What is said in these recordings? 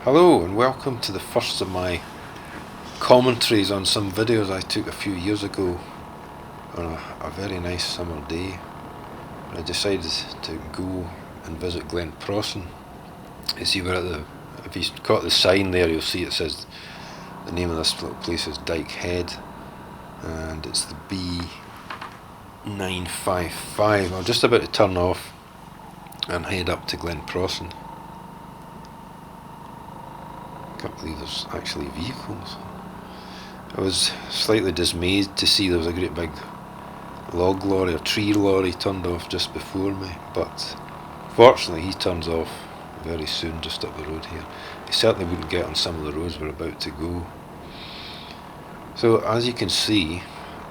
Hello and welcome to the first of my commentaries on some videos I took a few years ago on a very nice summer day. I decided to go and visit Glen Prosen. You see, if you caught the sign there, you'll see it says the name of this little place is Dyke Head, and it's the B955. I'm just about to turn off and head up to Glen Prosen. I can't believe there's actually vehicles. I was slightly dismayed to see there was a great big log lorry or tree lorry turned off just before me, but fortunately he turns off very soon just up the road here. He certainly wouldn't get on some of the roads we're about to go. So as you can see,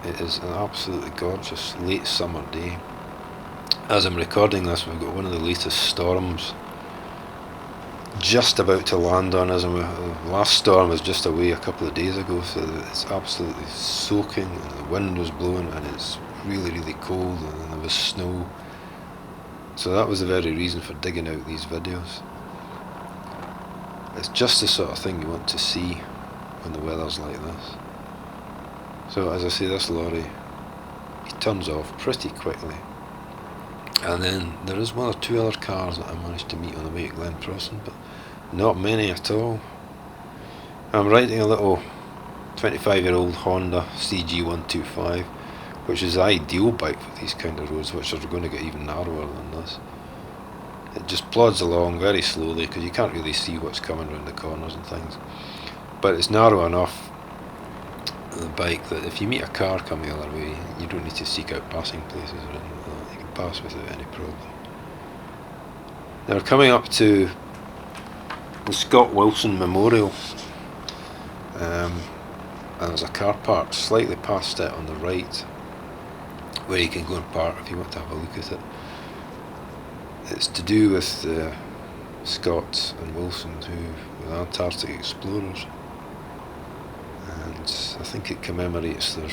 it is an absolutely gorgeous late summer day. As I'm recording this, we've got one of the latest storms just about to land on us, and the last storm was just away a couple of days ago, so it's absolutely soaking, and the wind was blowing, and it's really cold, and then there was snow. So that was the very reason for digging out these videos. It's just the sort of thing you want to see when the weather's like this. So as I say, this lorry, he turns off pretty quickly, and then there is one or two other cars that I managed to meet on the way to Glen Prosen, but not many at all. I'm riding a little 25-year-old Honda CG125, which is the ideal bike for these kind of roads, which are going to get even narrower than this. It just plods along very slowly because you can't really see what's coming around the corners and things. But it's narrow enough, the bike, that if you meet a car coming the other way, you don't need to seek out passing places or anything like that. You can pass without any problem. Now we're coming up to the Scott Wilson Memorial, and there's a car park slightly past it on the right where you can go and park if you want to have a look at it. It's to do with Scott and Wilson, who were Antarctic explorers, and I think it commemorates their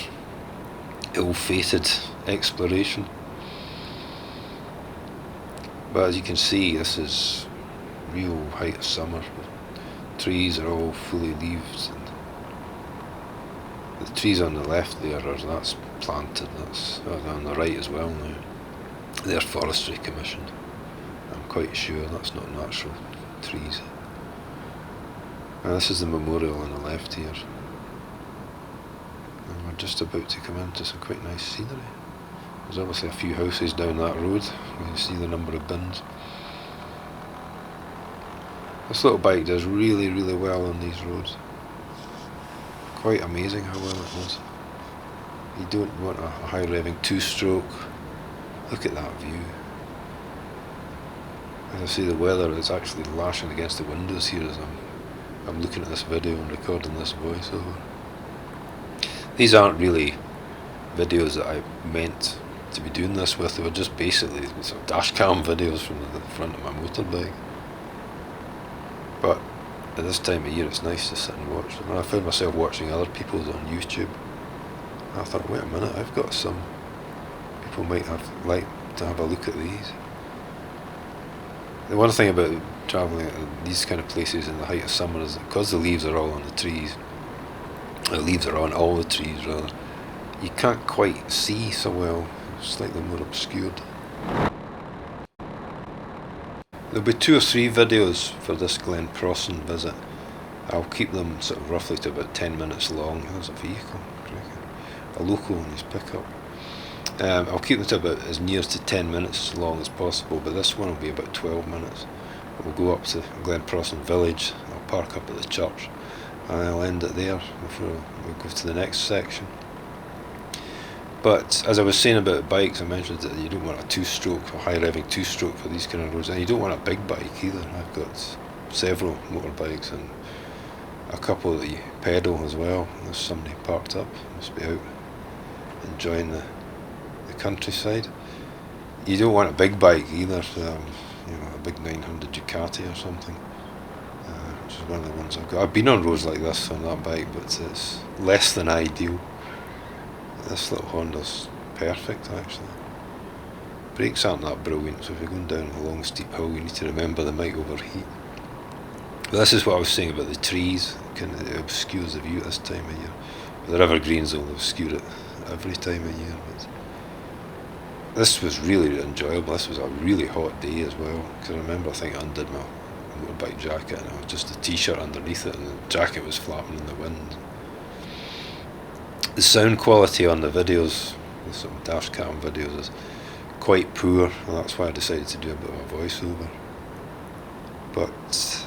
ill-fated exploration. But as you can see, this is real height of summer. The trees are all fully leaved, and the trees on the left that's planted, that's on the right as well now. They're forestry commissioned. I'm quite sure that's not natural trees. And this is the memorial on the left here. And we're just about to come into some quite nice scenery. There's obviously a few houses down that road. You can see the number of bins. This little bike does really well on these roads. Quite amazing how well it does. You don't want a high revving two-stroke. Look at that view. As I say, the weather is actually lashing against the windows here as I'm looking at this video and recording this voiceover. These aren't really videos that I meant to be doing this with. They were just basically sort of dash cam videos from the front of my motorbike. But at this time of year, it's nice to sit and watch them. And I found myself watching other people's on YouTube. And I thought, wait a minute, I've got some people might like to have a look at these. The one thing about travelling at these kind of places in the height of summer is that because the leaves are all on the trees, the leaves are on all the trees rather, you can't quite see so well, slightly more obscured. There'll be 2 or 3 videos for this Glen Prosen visit. I'll keep them sort of roughly to about 10 minutes long. There's a vehicle, a local on his pickup. I'll keep them to about as near to 10 minutes long as possible, but this one will be about 12 minutes. We'll go up to Glen Prosen village, I'll park up at the church, and I'll end it there before we go to the next section. But as I was saying about bikes, I mentioned that you don't want a two-stroke, a high-revving two-stroke for these kind of roads, and you don't want a big bike either. I've got several motorbikes and a couple that you pedal as well. There's somebody parked up, must be out enjoying the countryside. You don't want a big bike either, a big 900 Ducati or something, which is one of the ones I've got. I've been on roads like this on that bike, but it's less than ideal. This little Honda's perfect actually. Brakes aren't that brilliant, so if you're going down a long steep hill you need to remember they might overheat. But this is what I was saying about the trees. It obscures the view at this time of year. But the evergreens will obscure it every time of year. But this was really enjoyable. This was a really hot day as well. Because I remember I think I undid my motorbike jacket and it was just a t-shirt underneath it and the jacket was flapping in the wind. The sound quality on the videos, the sort of dash cam videos, is quite poor, and that's why I decided to do a bit of a voiceover. But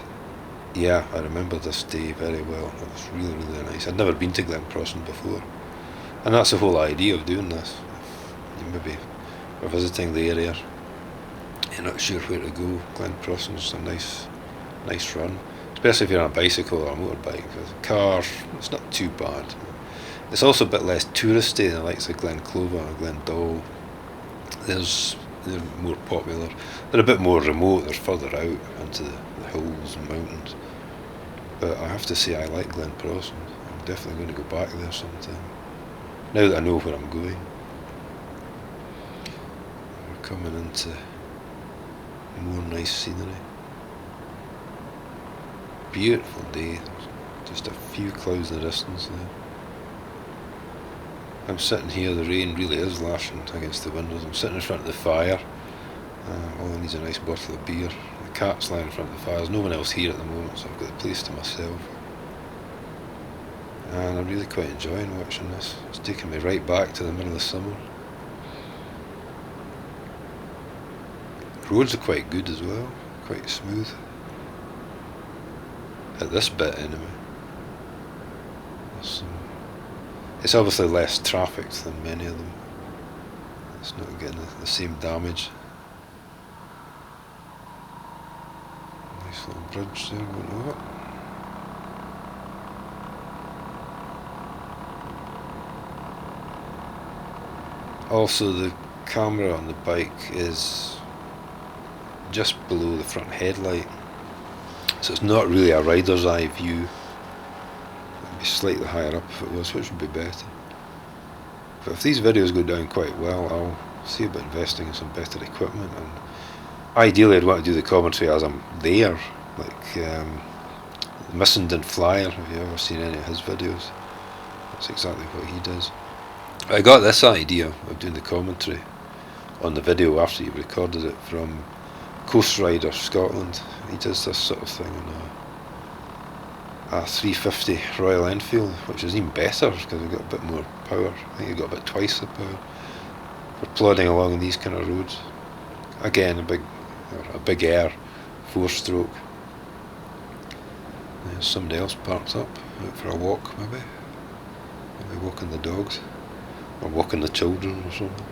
yeah, I remember this day very well. It was really, really nice. I'd never been to Glen Prosen before, and that's the whole idea of doing this. You maybe are visiting the area, you're not sure where to go. Glen Prosen's a nice run, especially if you're on a bicycle or a motorbike. With a car, it's not too bad. It's also a bit less touristy than the likes of Glen Clover or Glen Doll. They're more popular. They're a bit more remote. They're further out into the hills and mountains. But I have to say I like Glen Prosen. I'm definitely going to go back there sometime. Now that I know where I'm going. We're coming into more nice scenery. Beautiful day. Just a few clouds in the distance there. I'm sitting here, the rain really is lashing against the windows. I'm sitting in front of the fire. All I need is a nice bottle of beer. The cat's lying in front of the fire. There's no one else here at the moment, so I've got the place to myself. And I'm really quite enjoying watching this. It's taking me right back to the middle of summer. Roads are quite good as well, quite smooth. At this bit anyway. It's obviously less trafficked than many of them. It's not getting the same damage. Nice little bridge there going over. Also, the camera on the bike is just below the front headlight, so it's not really a rider's eye view. Slightly higher up if it was, which would be better. But if these videos go down quite well, I'll see about investing in some better equipment, and ideally I'd want to do the commentary as I'm there, like the Missenden Flyer. Have you ever seen any of his videos? That's exactly what he does. I got this idea of doing the commentary on the video after you've recorded it from Coast Rider Scotland. He does this sort of thing on a 350 Royal Enfield, which is even better because we've got a bit more power. I think you've got about twice the power for plodding along these kind of roads. Again, a big air 4-stroke. There's somebody else parked up, out for a walk maybe walking the dogs or walking the children or something.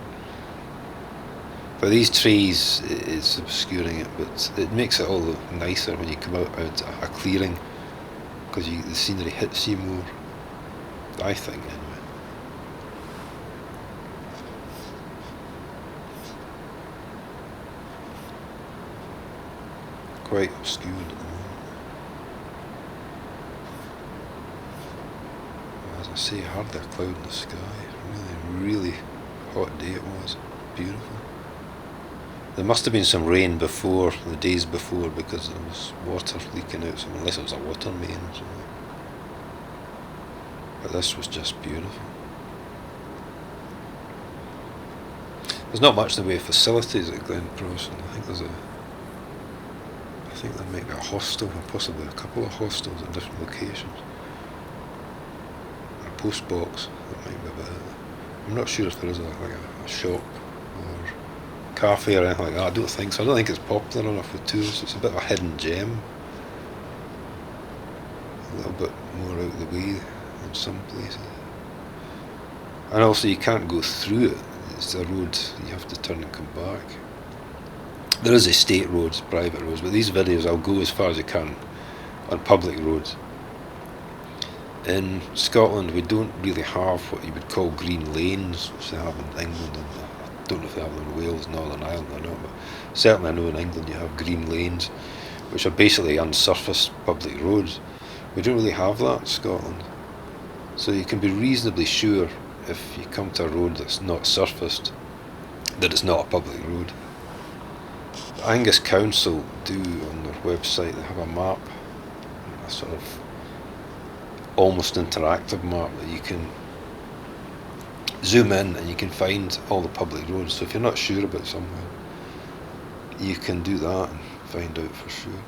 But these trees is obscuring it, but it makes it all look nicer when you come out a clearing, because the scenery hits you more, I think anyway. Quite obscured at the moment. As I say, hardly a cloud in the sky. Really hot day it was. Beautiful. There must have been some rain before, the days before, because there was water leaking out, unless it was a water main or something. But this was just beautiful. There's not much in the way of facilities at Glen Prosen. I think there might be a hostel, and possibly a couple of hostels at different locations. A post box, that might be about it. I'm not sure if there is a shop or cafe or anything like that. I don't think so. I don't think it's popular enough with tourists. It's a bit of a hidden gem. A little bit more out of the way in some places. And also you can't go through it. It's a road, you have to turn and come back. There is estate roads, private roads, but these videos I'll go as far as I can on public roads. In Scotland we don't really have what you would call green lanes, which they have in England, and I don't know if they have them in Wales, Northern Ireland or not, but certainly I know in England you have green lanes, which are basically unsurfaced public roads. We don't really have that in Scotland. So you can be reasonably sure if you come to a road that's not surfaced that it's not a public road. The Angus Council do on their website, they have a map a sort of almost interactive map that you can zoom in and you can find all the public roads. So if you're not sure about somewhere, you can do that and find out for sure.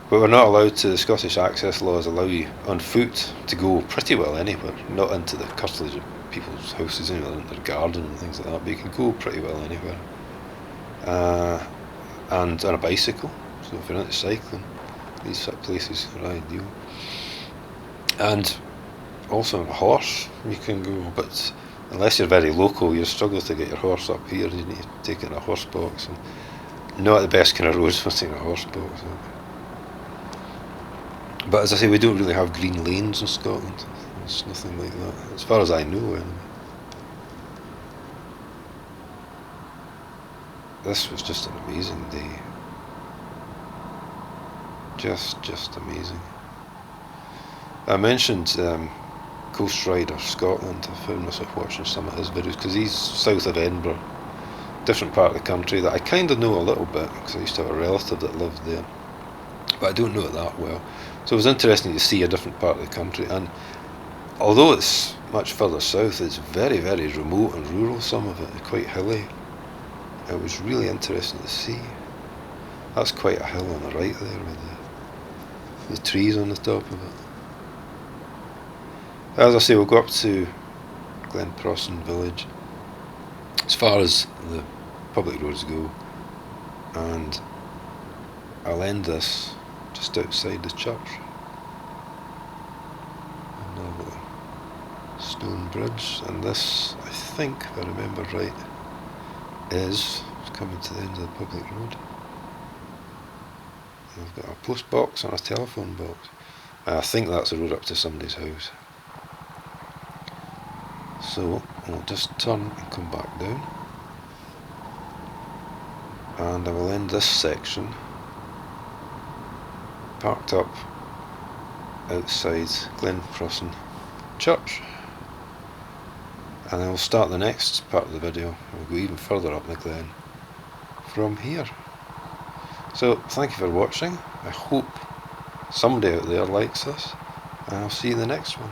But we're not allowed to. The Scottish access laws allow you on foot to go pretty well anywhere, not into the curtilage of people's houses, into their garden and things like that, but you can go pretty well anywhere. And on a bicycle, so if you're into cycling, these sort of places are ideal. And also on a horse you can go, but unless you're very local, you struggle to get your horse up here. You need to take it in a horse box, and not the best kind of roads for taking a horse box. But as I say, we don't really have green lanes in Scotland. There's nothing like that, as far as I know anyway. This was just an amazing day. Just amazing. I mentioned Coast Rider Scotland. I found myself watching some of his videos because he's south of Edinburgh, different part of the country that I kind of know a little bit because I used to have a relative that lived there, but I don't know it that well. So it was interesting to see a different part of the country, and although it's much further south, it's very, very remote and rural, some of it, quite hilly. It was really interesting to see. That's quite a hill on the right there with the trees on the top of it. As I say, we'll go up to Glen Prosen village as far as the public roads go, and I'll end this just outside the church. Another stone bridge, and this, I think, if I remember right, is coming to the end of the public road. I've got a post box and a telephone box. I think that's the road up to somebody's house. So I'll just turn and come back down, and I will end this section parked up outside Glen Prosen Church, and I will start the next part of the video. We'll go even further up the glen from here. So thank you for watching. I hope somebody out there likes this, and I'll see you in the next one.